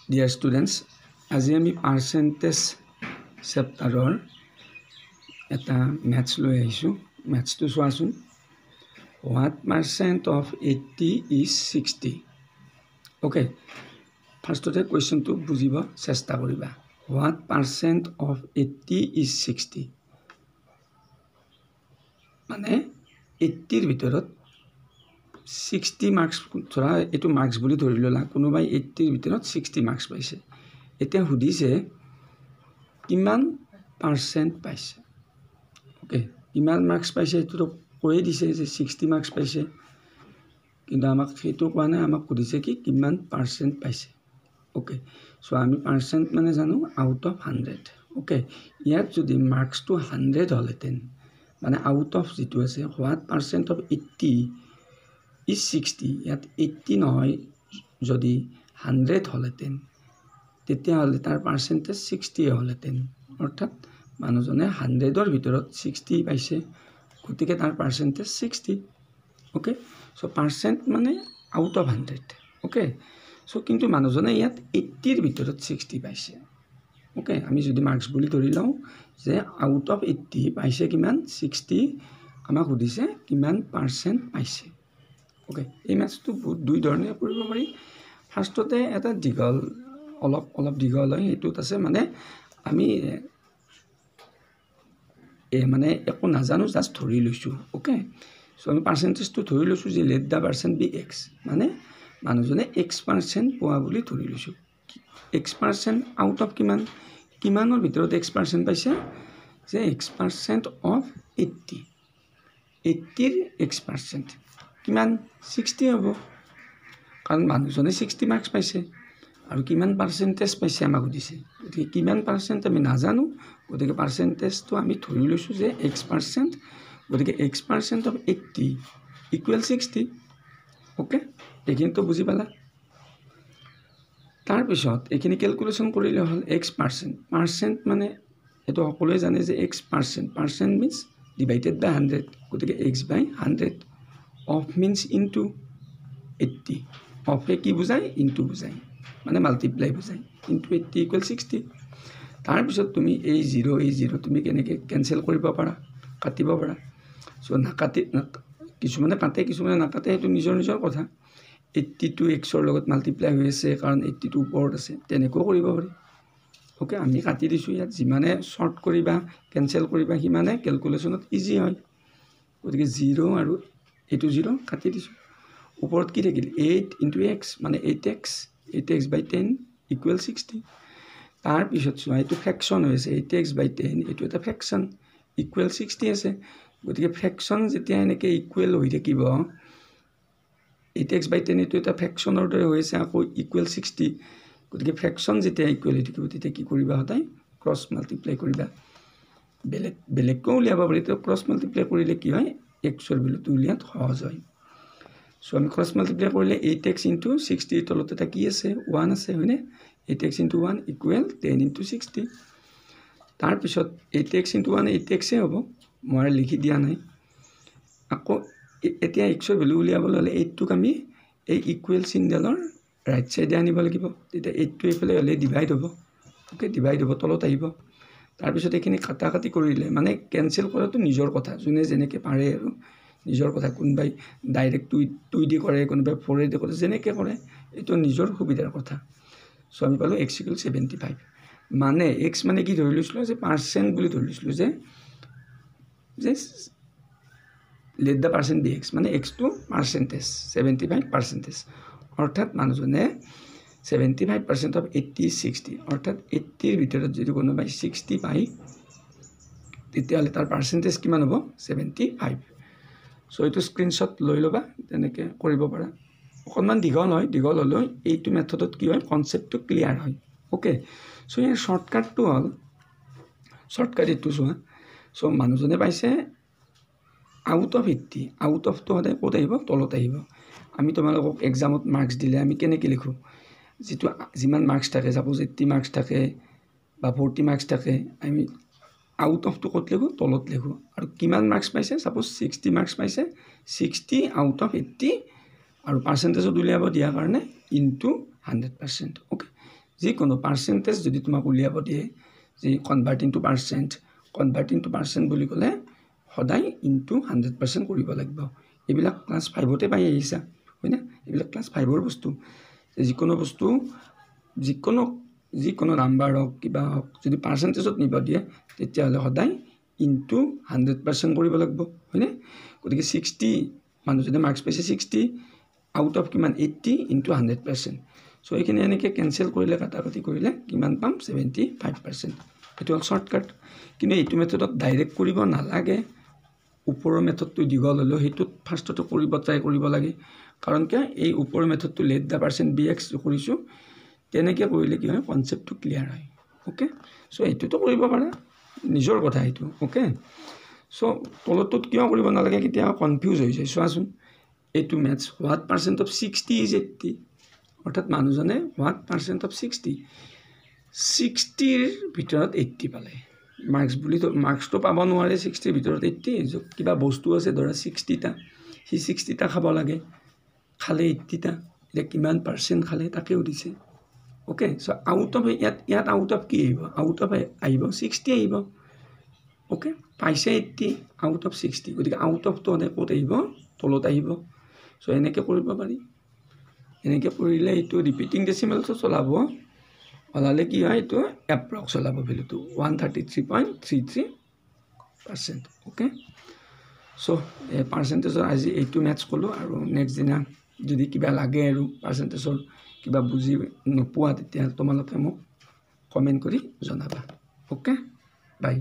Dear students, আজি আমি percentage চেপ্টাৰৰ এটা ম্যাথছ লৈ আহিছোঁ ম্যাথছটো চোৱাচোন what percent of 80 is 60 okay ফাৰ্ষ্টতে কোৱেশ্চনটো বুজিব চেষ্টা কৰিবা what percent of 80 is 60 মানে 80 ৰ ভিতৰত 60 marks ধৰা এটো marks বুলি ধৰি ললা কোনোবাই 80 ৰ ভিতৰত 60 marks পাইছে এতিয়া হুদিছে কিমান পার্সেন্ট পাইছে ওকে কিমান marks পাইছে এটো কই দিছে যে 60 marks পাইছে কিন্তু আমাক হেতু কোৱা নাই আমাক হুদিছে কি কিমান পার্সেন্ট পাইছে ওকে সো আমি পার্সেন্ট মানে জানো আউট অফ 100 ওকে ইয়াত যদি marks to 100 হলেতেন মানে আউট অফ যেটো আছে what percent of 80 is 60 ইয়াত 80 নহয় যদি 100 হলেতেন তেতিয়া হলে তাৰ পাৰ্সেন্টেজ 60 হলেতেন অৰ্থাৎ মানুহজনে 100 ৰ ভিতৰত 60 পাইছে গতিকে তাৰ পার্সেন্টেজ 60 ওকে সো পার্সেন্ট মানে আউট অফ 100 ওকে সো কিন্তু মানুহজনে ইয়াত 80 ৰ ভিতৰত 60 পাইছে ওকে আমি যদি মাৰ্কস বুলি ধৰি লওঁ যে আউট অফ 80 পাইছে কিমান 60 আমাক হুদিছে কিমান পার্সেন্ট পাইছে ওকে এই ম্যাথছটো দুই ধৰণে কৰিব পাৰি ফাৰ্ষ্টতে এটা দিগল অলপ দিগল হয় এটোত আছে মানে আমি মানে একো নাজানো জাস্ট ধৰি লৈছো ওকে সো আমি পাৰ্সেন্টেজটো ধৰি লৈছো যে লেট দা পাৰ্সেন্ট বি x মানে মানুহজনে x% পোৱা বুলি ধৰি লৈছো x% আউট অফ কিমানৰ ভিতৰত x% পাইছে যে x% অফ 80 80 ৰ x% কিমান 60 হ'ব কাৰণ মানুহজনে 60 মাৰ্কস পাইছে আৰু কিমান পাৰ্সেন্টেজ পাইছে আমাক দিছে গতিকে কিমান পাৰ্সেন্ট আমি নাজানো গতিকে পাৰ্সেন্টেজটো আমি ধৰি লৈছো যে x% গতিকে x% অফ 80 ইকুৱেল 60 ওকে এইখিনিটো বুজি পালা তাৰ পিছত এইখিনি ক্যালকুলেশন কৰিলে হল x% মানে এটো সকলোৱে জানে যে x% means divided by 100 গতিকে x by 100 of means into 80 of কি বুজাই into বুজাই মানে মাল্টিপ্লাই বুজাই into 80 equal 60 তাৰ পিছত তুমি এই 0 তুমি কেনেকৈ ক্যান্সেল কৰিব পাৰা কাটিব পাৰা সো নাকাটি কিছুমানে কাটে কিছুমানে নাকাটে এটো নিজৰ কথা 82 x ৰ লগত মাল্টিপ্লাই হৈ আছে কাৰণ 82 ওপৰত আছে তেনেকৈ কৰিব পাৰি ওকে আমি কাটি দিছো ইয়াত যিমানে শৰ্ট কৰিবা ক্যান্সেল কৰিবা হিমানে ক্যালকুলেশনত ইজি হয় গতিকে 0 আৰু এটো 0 কাটি দিছো ওপৰত কি থাকিল 8 into x মানে 8x by 10 equal 60 তাৰ পিছত চোৱা এটো ফ্ৰেকশন হৈছে 8x by 10 এটো এটা ফ্ৰেকশন equal 60 আছে গতিকে ফ্ৰেকশন যেতিয়া এনেকৈ ইকুৱেল হৈ থাকিব 8x by 10 এটো এটা ফ্ৰেকশনৰ দৰে হৈছে আকৌ equal 60 গতিকে ফ্ৰেকশন যেতিয়া ইকুৱেল হৈ থাকিব তেতিয়া কি কৰিবা হতাই ক্ৰস মাল্টিপ্লাই কৰিবা বেলেগ কো উলিয়াব পাৰি তো ক্ৰস মাল্টিপ্লাই কৰিলে কি হয় x ৰ ভ্যালুটো উলিয়াত সহজ হয় সো আমি ক্ৰস মাল্টিপ্লাই কৰিলে 8x into 60 তলতে এটা কি আছে 1 আছে হয়নে 8x into 1 equal 10 into 60 তাৰ পিছত 8x into 1 8x এ হ'ব মই লিখি দিয়া নাই আকৌ এতিয়া x ৰ ভ্যালু উলিয়াবলৈ হলে 8 টোক আমি এই ইকুৱেল চিনডালৰ ৰাইট সাইডে আনিব লাগিব তেতিয়া 8 টো এফালে হলে ডিভাইড হ'ব ওকে ডিভাইড হ'ব তলত আহিব তাৰ পিছত এখিনি কাটাকাটি কৰিলে মানে ক্যান্সেল কৰাটো নিজৰ কথা যোনে যেনেকৈ পাৰে আৰু নিজৰ কথা কোনবাই ডাইৰেক্ট 2 দি কৰে কোনবাই 4 দি কৰে যেনেকৈ কৰে এটো নিজৰ সুবিধাৰ কথা সো আমি পালো x = 75 মানে x মানে কি ধৰি লৈছিলো যে পাৰ্সেন্ট বুলি ধৰি লৈছিলো যে let the percent be x মানে x to percentage 75% অৰ্থাৎ মানুহজনে 75% of 80 is 60 অৰ্থাৎ 80 ৰ ভিতৰত যদি কোনোবাই 60 পাই তেতিয়াহলে তাৰ পাৰ্সেন্টেজ কিমান হ'ব 75 সো এটো স্ক্ৰিনশট লৈ লবা তেনেকৈ কৰিব পাৰা অকনমান দীঘল হলো এইটো মেথডত কি হয় কনসেপ্টটো ক্লিয়াৰ হয় ওকে সো ইয়াৰ শৰ্টকাটটো হল শৰ্টকাট এটো চোৱা সো মানুহজনে পাইছে আউট অফ 80 আউট অফ তো হতে কত আহিব তলত আহিব আমি তোমালোকক এক্সামত মার্কস দিলে আমি কেনেকৈ লিখো যেটো যিমান মার্কস থাকে সাপোজ 80 মার্কস থাকে বা 40 মার্কস থাকে আমি আউট অফ তো কত লিখো তলত লিখো আৰু কিমান মাৰ্কস পাইছে সাপোজ 60 মাৰ্কস পাইছে 60 আউট অফ 80 আৰু পাৰ্সেন্টেজত উলিয়াব দিয়া কাৰণে ইনটু 100% ওকে যিকোনো পাৰ্চেণ্টেজ যদি তোমাক উলিয়াব দিয়ে যে কনভাৰ্টিং টু পাৰ্চেণ্ট বুলি ক'লে সদায় ইনটু 100% কৰিব লাগিব এইবিলাক ক্লাছ 5তে পাই আহিছা হয়নে এইবিলাক ক্লাছ 5ৰ বস্তু যিকোনো বস্তু যিকোনো নাম্বাৰ হওক কিবা হওক যদি পাৰ্চেণ্টেজত নিব দিয়ে তেতিয়াহ'লে সদায় ইনটু 100% কৰিব লাগিব হয়নে গতিকে 60 মানুহজনে মাৰ্কছ পাইছে 60 আউট অফ কিমান 80 ইনটু 100% সো এইখিনি এনেকৈ কেনচেল কৰিলে কাটাকাটি কৰিলে কিমান পাম 75% এইটো হ'ল শ্বৰ্টকাট কিন্তু এইটো মেথডত ডাইৰেক্ট কৰিব নালাগে ওপৰৰ মেথডটো দীঘল হ'লেও সেইটোত ফাৰ্ষ্টতে ট্ৰাই কৰিব লাগে কাৰণ কিয় এই ওপৰৰ মেথডটো লেট দ্য পাৰ্চেণ্ট bx কৰিছোঁ তেনেকৈ কৰিলে কি হয় কনচেপ্টটো ক্লিয়াৰ হয় ওকে সো এইটোতো কৰিব পাৰা নিজৰ কথা এইটো ওকে সো তলতোত কিয় কৰিব নালাগে কেতিয়া কনফিউজ হৈ যায় চোৱাচোন এইটো maths what percent of 60 is 80 অৰ্থাৎ মানুহজনে হোৱাট পাৰ্চেণ্ট অফ 60ৰ ভিতৰত 80 পালে মাৰ্কছটো পাব নোৱাৰে 60ৰ ভিতৰত 80 কিবা বস্তু আছে ধৰা 60টা সি 60টা খাব লাগে খালে 80টা এতিয়া কিমান পাৰ্চেণ্ট খালে তাকেও দিছে ওকে সো আউট অফ ইয়াত আউট অফ কি আহিব 60 আহিব ওকে পাইছে 80 আউট অফ 60 গতিকে আউট অফটো সদায় ক'ত আহিব তলত আহিব সো এনেকৈ কৰিব পাৰি এনেকৈ কৰিলে এইটো ৰিপিটিং ডেচিমেলটো চলাব ওলালে কি হয় এইটো এপ্ৰক্স চলাব ভেলুটো 133.33% ওকে সো পাৰ্চেণ্টেজৰ আজি এইটো মেথছ ক'লোঁ আৰু নেক্সট দিনা যদি কিবা লাগে আৰু পাৰ্চেণ্টেজৰ কিবা বুজি নোপোৱা তেতিয়া তোমালোকে মোক কমেণ্ট কৰি জনাবা ওকে বাই